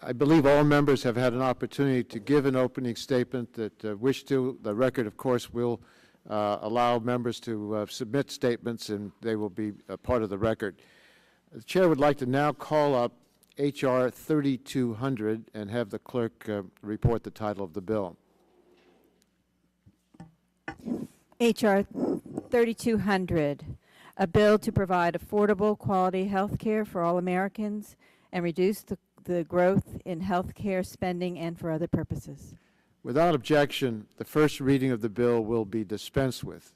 I believe all members have had an opportunity to give an opening statement that wish to. The record, of course, will allow members to submit statements, and they will be a part of the record. The chair would like to now call up H.R. 3200 and have the clerk report the title of the bill. H.R. 3200, a bill to provide affordable, quality health care for all Americans and reduce the growth in health care spending and for other purposes. Without objection, the first reading of the bill will be dispensed with.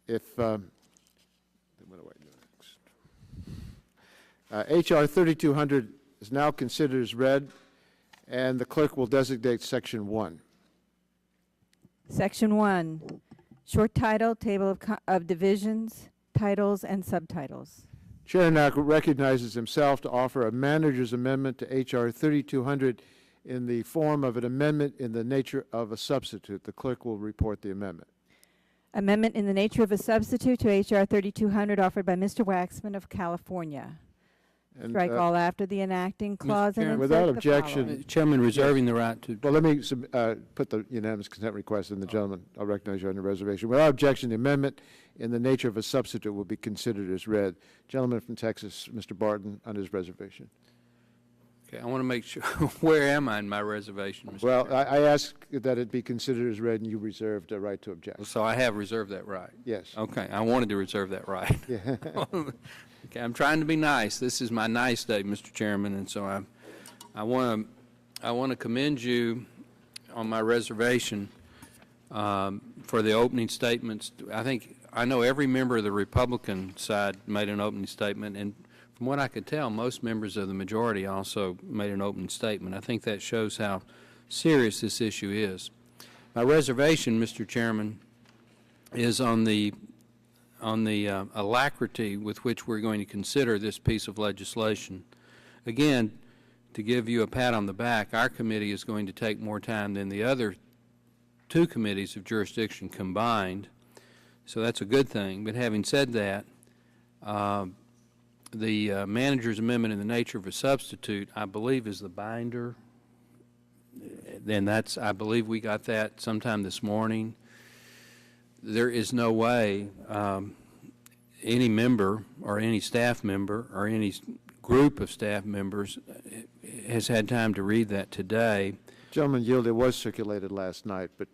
If what do I do next? H.R. 3200 is now considered as read, and the clerk will designate Section 1. Section 1, short title, table of divisions, titles, and subtitles. Chair now recognizes himself to offer a manager's amendment to H.R. 3200 in the form of an amendment in the nature of a substitute. The clerk will report the amendment. Amendment in the nature of a substitute to H.R. 3200 offered by Mr. Waxman of California. And, strike all after the enacting clause and insert without the objection, following. Chairman, reserving the right to. Well, let me put the unanimous consent request in the gentleman. I'll recognize you on the reservation. Without objection, the amendment in the nature of a substitute will be considered as read. Gentleman from Texas, Mr. Barton, on his reservation. Okay, I want to make sure. Where am I in my reservation, Mr. Well, Chairman? I ask that it be considered as read, and you reserved a right to object. So I have reserved that right. Yes. Okay, I wanted to reserve that right. Yeah. Okay, I'm trying to be nice. This is my nice day, Mr. Chairman, and so I want to commend you on my reservation for the opening statements. I know every member of the Republican side made an opening statement, and from what I could tell, most members of the majority also made an opening statement. I think that shows how serious this issue is. My reservation, Mr. Chairman, is on the alacrity with which we're going to consider this piece of legislation. Again, to give you a pat on the back, our committee is going to take more time than the other two committees of jurisdiction combined, so that's a good thing. But having said that, the manager's amendment in the nature of a substitute, I believe, is the binder. And I believe we got that sometime this morning. There is no way any member or any staff member or any group of staff members has had time to read that today. Gentleman yield, it was circulated last night, but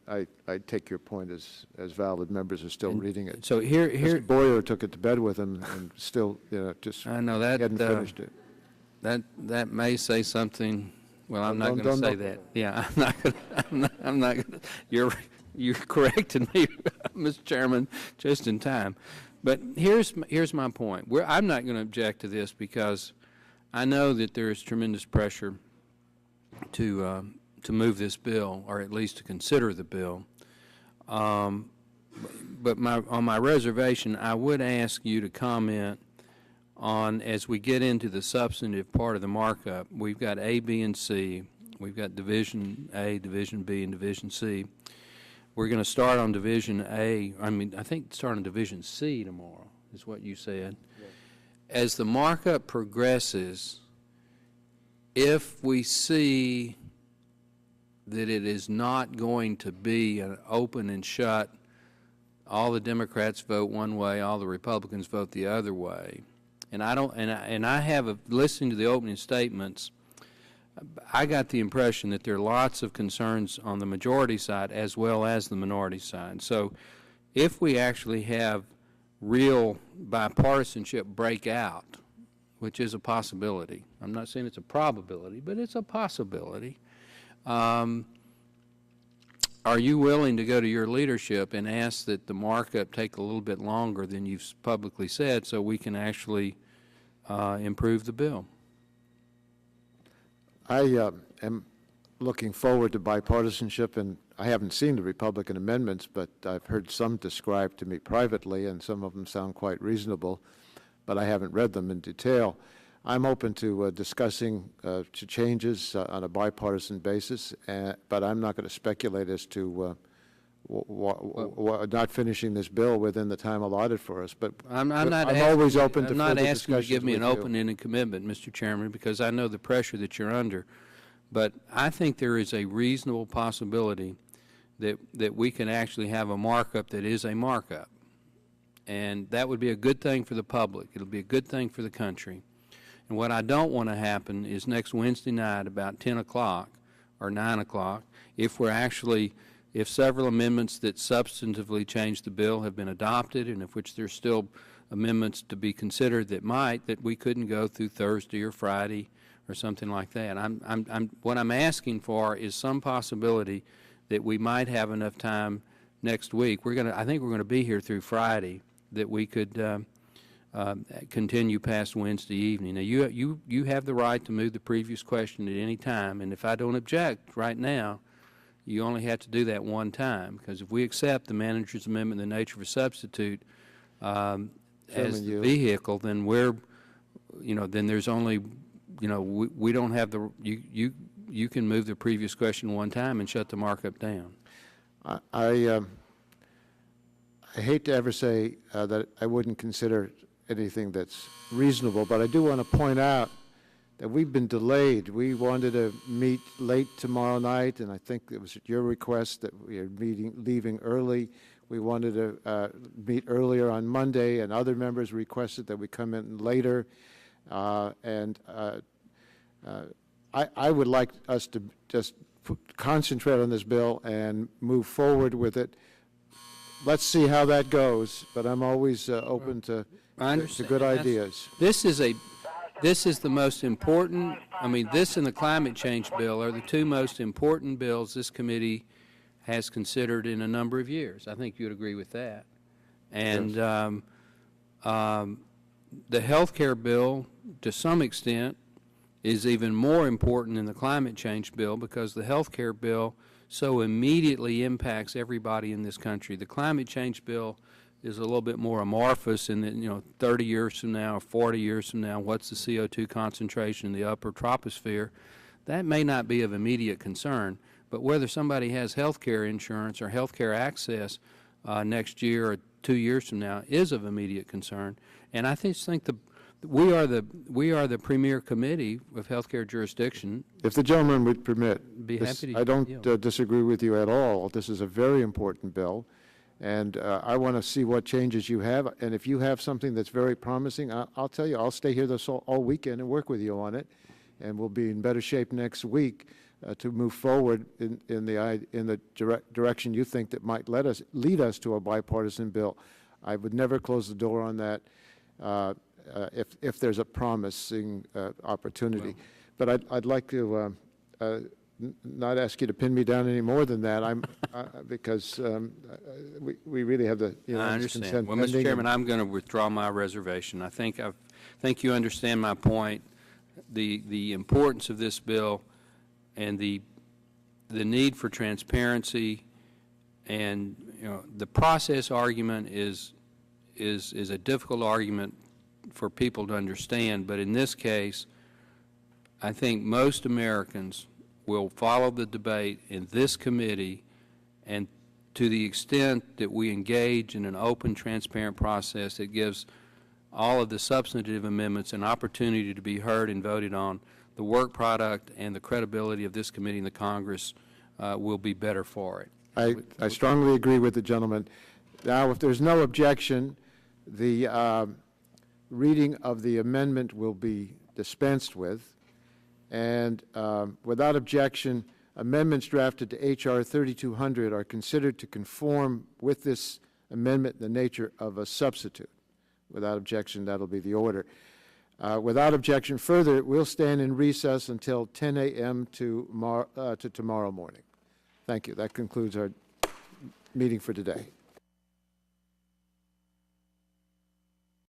I take your point as valid. Members are still reading it. So here Mr. Boyer took it to bed with him and still, just I know that hadn't finished it. That may say something. Well, I'm not going to say that. Yeah, I'm not going to. You corrected me, Mr. Chairman, just in time. But here's my point. I'm not going to object to this because I know that there is tremendous pressure to move this bill, or at least to consider the bill. But on my reservation, I would ask you to comment on, as we get into the substantive part of the markup, we've got A, B, and C. We've got Division A, Division B, and Division C. We're going to start on Division A. I think start on Division C tomorrow, is what you said. Yes. As the markup progresses, if we see that it is not going to be an open and shut, all the Democrats vote one way, all the Republicans vote the other way, and I have listening to the opening statements, I got the impression that there are lots of concerns on the majority side as well as the minority side. So if we actually have real bipartisanship break out, which is a possibility, I'm not saying it's a probability, but it's a possibility, are you willing to go to your leadership and ask that the markup take a little bit longer than you've publicly said so we can actually improve the bill? I am looking forward to bipartisanship, and I haven't seen the Republican amendments, but I've heard some described to me privately, and some of them sound quite reasonable, but I haven't read them in detail. I'm open to discussing changes on a bipartisan basis, but I'm not going to speculate as to not finishing this bill within the time allotted for us. But I'm always open to further discussions with you. I'm not asking you to give me an open-ended commitment, Mr. Chairman, because I know the pressure that you're under. But I think there is a reasonable possibility that we can actually have a markup that is a markup. And that would be a good thing for the public. It'll be a good thing for the country. And what I don't want to happen is next Wednesday night about 10 o'clock or 9 o'clock, if several amendments that substantively change the bill have been adopted, and of which there's still amendments to be considered that we couldn't go through Thursday or Friday or something like that. What I'm asking for is some possibility that we might have enough time next week. I think we're going to be here through Friday, that we could continue past Wednesday evening. Now, you have the right to move the previous question at any time, and if I don't object right now, you only have to do that one time, because if we accept the manager's amendment in the nature of a substitute as the vehicle, then then there's only, we don't have the, you can move the previous question one time and shut the markup down. I hate to ever say that I wouldn't consider anything that's reasonable, but I do want to point out that we've been delayed. We wanted to meet late tomorrow night, and I think it was at your request that we are leaving early. We wanted to meet earlier on Monday, and other members requested that we come in later. I would like us to just concentrate on this bill and move forward with it. Let's see how that goes, but I'm always open to good ideas. This is the most important. I mean, this and the climate change bill are the two most important bills this committee has considered in a number of years. I think you'd agree with that. And yes. The health care bill, to some extent, is even more important than the climate change bill, because the health care bill so immediately impacts everybody in this country. The climate change bill is a little bit more amorphous in that, 30 years from now or 40 years from now, what's the CO2 concentration in the upper troposphere? That may not be of immediate concern, but whether somebody has health care insurance or health care access next year or 2 years from now is of immediate concern. And I think we are the premier committee of healthcare jurisdiction. If the gentleman would permit, be happy to, I don't disagree with you at all. This is a very important bill, and I want to see what changes you have. And if you have something that's very promising, I'll tell you, I'll stay here all weekend and work with you on it, and we'll be in better shape next week to move forward in the direction you think that might lead us to a bipartisan bill. I would never close the door on that. If there's a promising opportunity. But I'd like to not ask you to pin me down any more than that. Because we really have the I understand. Well, Mr. Chairman, I'm going to withdraw my reservation. I think you understand my point. The importance of this bill and the need for transparency, and the process argument is a difficult argument for people to understand, but in this case, I think most Americans will follow the debate in this committee, and to the extent that we engage in an open, transparent process that gives all of the substantive amendments an opportunity to be heard and voted on, the work product and the credibility of this committee and the Congress will be better for it. I strongly agree with the gentleman. Now, if there's no objection, the reading of the amendment will be dispensed with, and without objection, amendments drafted to H.R. 3200 are considered to conform with this amendment in the nature of a substitute. Without objection, that'll be the order. Without objection further, we'll stand in recess until 10 a.m. to tomorrow morning. Thank you. That concludes our meeting for today.